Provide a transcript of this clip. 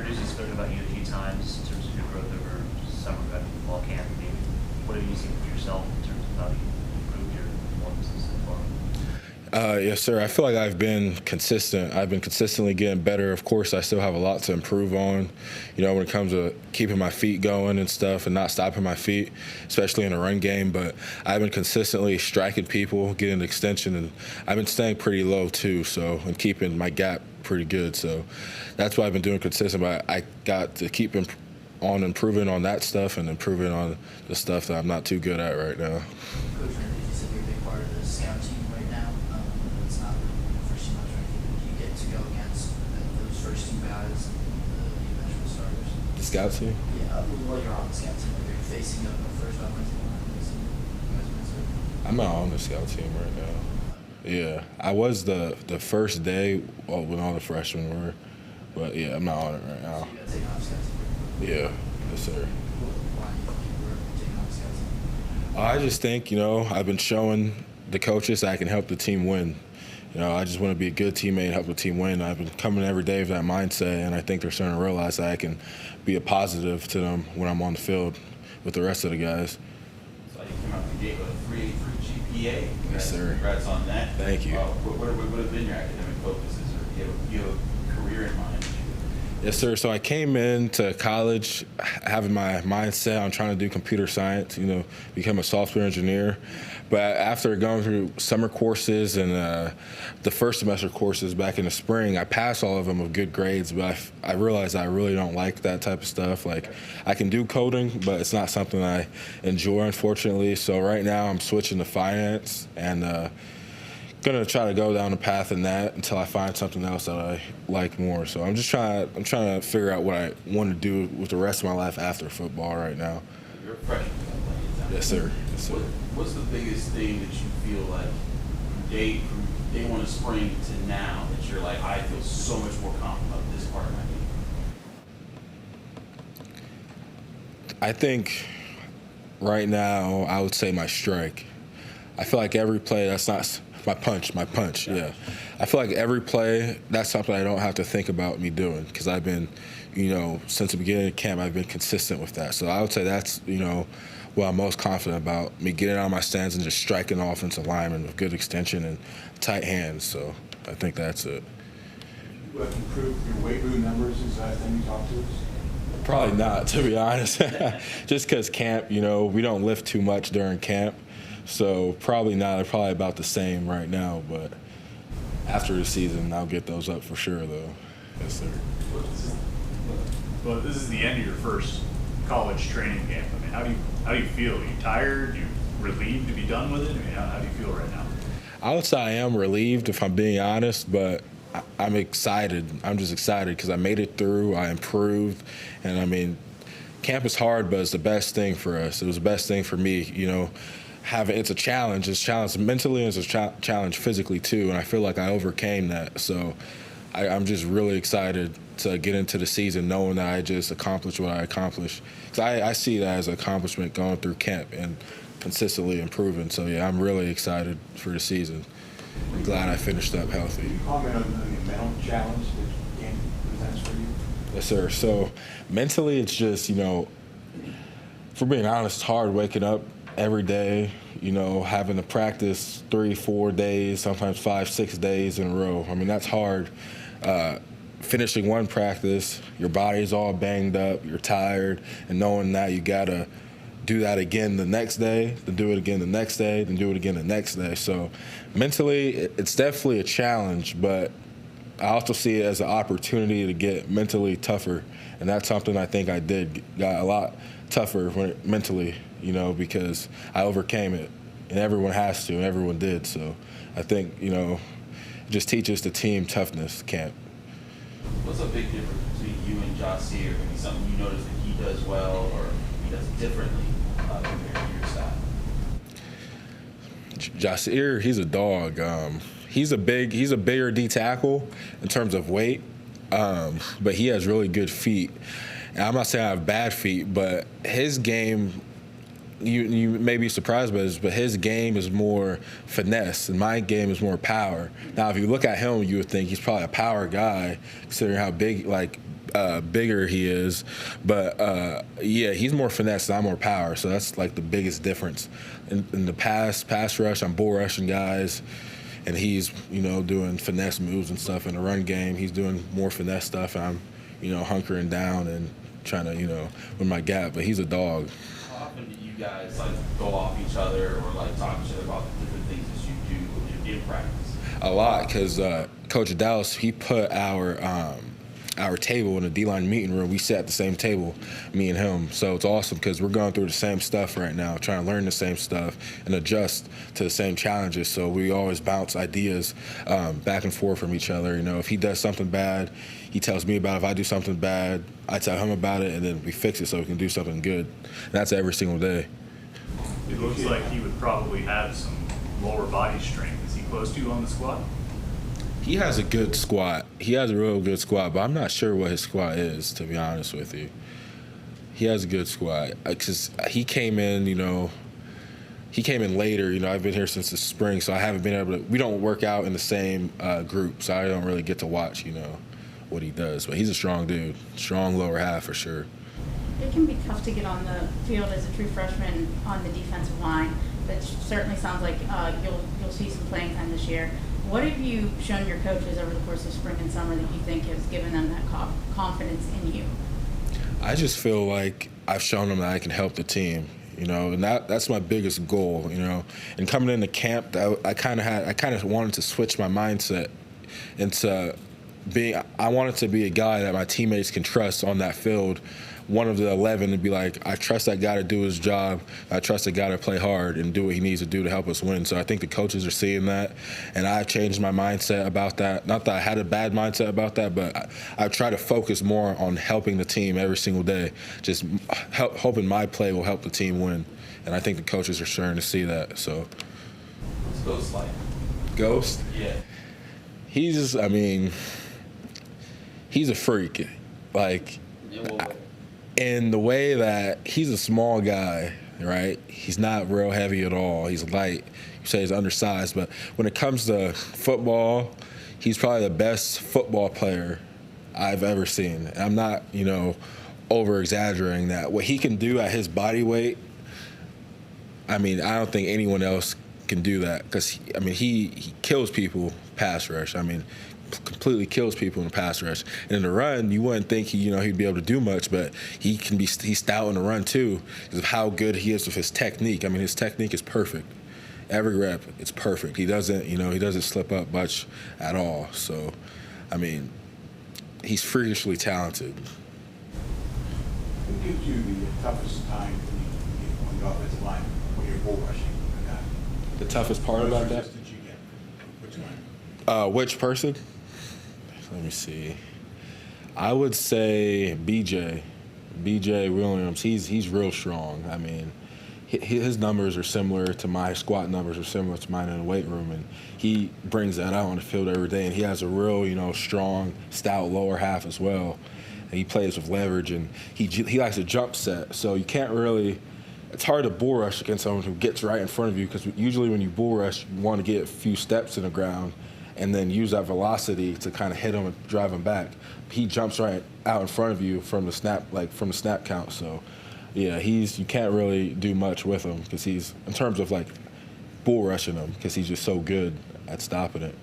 News has spoken about you a few times in terms of your growth over summer football camp. Maybe what have you seen for yourself in terms of how you improved your performances so far? Yes, sir. I feel like I've been consistent. I've been consistently getting better. Of course, I still have a lot to improve on, when it comes to keeping my feet going and stuff and not stopping my feet, especially in the run game. But I've been consistently striking people, getting extension, and I've been staying pretty low too, and keeping my gap pretty good. So that's what I've been doing consistent. But I got to keep on improving on that stuff and improving on the stuff that I'm not too good at right now. Coach, you said you're a big part of the scout team right now. It's not the first team or anything. Do you get to go against those first two guys, the eventual starters? The scout team? Yeah, while you're on the scout team, are you facing a first offensive line? I'm not on the scout team right now. Yeah, I was the first day when all the freshmen were, but yeah, I'm not on it right now. So you got taken off scout team? Yeah, yes, sir. Why do you think you were taken off scout team? I just think, I've been showing the coaches that I can help the team win. I just want to be a good teammate and help the team win. I've been coming every day with that mindset, and I think they're starting to realize that I can be a positive to them when I'm on the field with the rest of the guys. So you came out the gate with a 3.83 GPA. Yes, sir. Congrats on that. Thank you. What have been your academic focuses, or do you have a career in mind? Yes, sir. So I came into college having my mindset on trying to do computer science, become a software engineer. But after going through summer courses and the first semester courses back in the spring, I passed all of them with good grades. But I realized I really don't like that type of stuff. Like, I can do coding, but it's not something I enjoy, unfortunately. So right now I'm switching to finance and gonna try to go down the path in that until I find something else that I like more. So I'm trying to figure out what I want to do with the rest of my life after football right now. You're a freshman. Yes, sir. Yes, sir. What's the biggest thing that you feel like from day one of spring to now that you're like, I feel so much more confident about this part of my game? I think right now I would say my strike. I feel like every play that's not my punch, yeah. I feel like every play, that's something I don't have to think about me doing because I've been, since the beginning of camp, I've been consistent with that. So I would say that's, what I'm most confident about, me getting out of my stance and just striking the offensive lineman with good extension and tight hands. So I think that's it. You have improved your weight room numbers since last time you talked to us? Probably not, to be honest. Just because camp, we don't lift too much during camp. So probably not. They're probably about the same right now, but after the season, I'll get those up for sure, though. Yes, sir. Well, this is the end of your first college training camp. I mean, how do you feel? Are you tired? Are you relieved to be done with it? I mean, how do you feel right now? I would say I am relieved, if I'm being honest, but I'm excited. I'm just excited because I made it through. I improved, and I mean, camp is hard, but it's the best thing for us. It was the best thing for me, it's a challenge. It's a challenge mentally and it's a challenge physically too, and I feel like I overcame that. So I'm just really excited to get into the season knowing that I just accomplished what I accomplished. Because I see that as an accomplishment going through camp and consistently improving. So yeah, I'm really excited for the season. I'm glad I finished up healthy. Can you comment on the mental challenge that game presents for you? Yes, sir. So mentally, it's just, for being honest, it's hard waking up every day, having to practice 3-4 days, sometimes 5-6 days in a row. I mean, that's hard. Finishing one practice, your body's all banged up, you're tired, and knowing that you gotta do that again the next day, then do it again the next day, then do it again the next day. So mentally, it's definitely a challenge, but I also see it as an opportunity to get mentally tougher, and that's something I think I got a lot tougher mentally, because I overcame it, and everyone has to, and everyone did. So I think, it just teaches the team toughness camp. What's a big difference between you and Jahsir? Maybe something you notice that he does well or he does differently compared to your style? Jahsir, he's a dog. He's a bigger D tackle in terms of weight, but he has really good feet. And I'm not saying I have bad feet, but his game, you may be surprised by this, but his game is more finesse, and my game is more power. Now, if you look at him, you would think he's probably a power guy, considering how big, bigger he is. But yeah, he's more finesse and I'm more power. So that's like the biggest difference. In the pass rush, I'm bull rushing guys. And he's, doing finesse moves and stuff. In the run game, he's doing more finesse stuff. And I'm, hunkering down and trying to, win my gap. But he's a dog. How often do you guys like go off each other or like talk to each other about the different things that you do in practice? A lot, because Coach Dallas, he put our table in the D-line meeting room. We sat at the same table, me and him. So it's awesome because we're going through the same stuff right now, trying to learn the same stuff and adjust to the same challenges. So we always bounce ideas back and forth from each other. If he does something bad, he tells me about it. If I do something bad, I tell him about it, and then we fix it so we can do something good. And that's every single day. It looks like he would probably have some lower body strength. Is he close to you on the squat? He has a good squat. He has a real good squat, but I'm not sure what his squat is, to be honest with you. He has a good squat. Because he came in, he came in later. I've been here since the spring, so I haven't been able to. We don't work out in the same group, so I don't really get to watch, what he does. But he's a strong dude. Strong lower half for sure. It can be tough to get on the field as a true freshman on the defensive line. That certainly sounds like you'll see some playing time this year. What have you shown your coaches over the course of spring and summer that you think has given them that confidence in you? I just feel like I've shown them that I can help the team, and that's my biggest goal, And coming into camp, I kind of wanted to switch my mindset into I wanted to be a guy that my teammates can trust on that field. One of the 11 and be like, I trust that guy to do his job. I trust that guy to play hard and do what he needs to do to help us win. So I think the coaches are seeing that, and I've changed my mindset about that. Not that I had a bad mindset about that, but I try to focus more on helping the team every single day, just hoping my play will help the team win. And I think the coaches are starting to see that. So, What's Ghost like? Ghost? Yeah. He's a freak. Like, in the way that he's a small guy, right? He's not real heavy at all. He's light. You say he's undersized, but when it comes to football, he's probably the best football player I've ever seen. And I'm not, over exaggerating that. What he can do at his body weight, I don't think anyone else can do that because, he kills people pass rush. Completely kills people in the pass rush. And in the run, you wouldn't think he'd be able to do much, but he's stout in the run too because of how good he is with his technique. His technique is perfect. Every rep, it's perfect. He doesn't slip up much at all. So, he's freakishly talented. Who gives you the toughest time on the offensive line when you're bull rushing? The toughest part about that? Did you get? Which one? Which person? Let me see. I would say BJ Williams. He's real strong. His numbers are similar to my squat numbers are similar to mine in the weight room, and he brings that out on the field every day. And he has a real, strong, stout lower half as well. And he plays with leverage, and he likes to jump set. So you can't really. It's hard to bull rush against someone who gets right in front of you because usually when you bull rush, you want to get a few steps in the ground and then use that velocity to kind of hit him and drive him back. He jumps right out in front of you from the snap count. So, yeah, you can't really do much with him because he's in terms of bull rushing him because he's just so good at stopping it.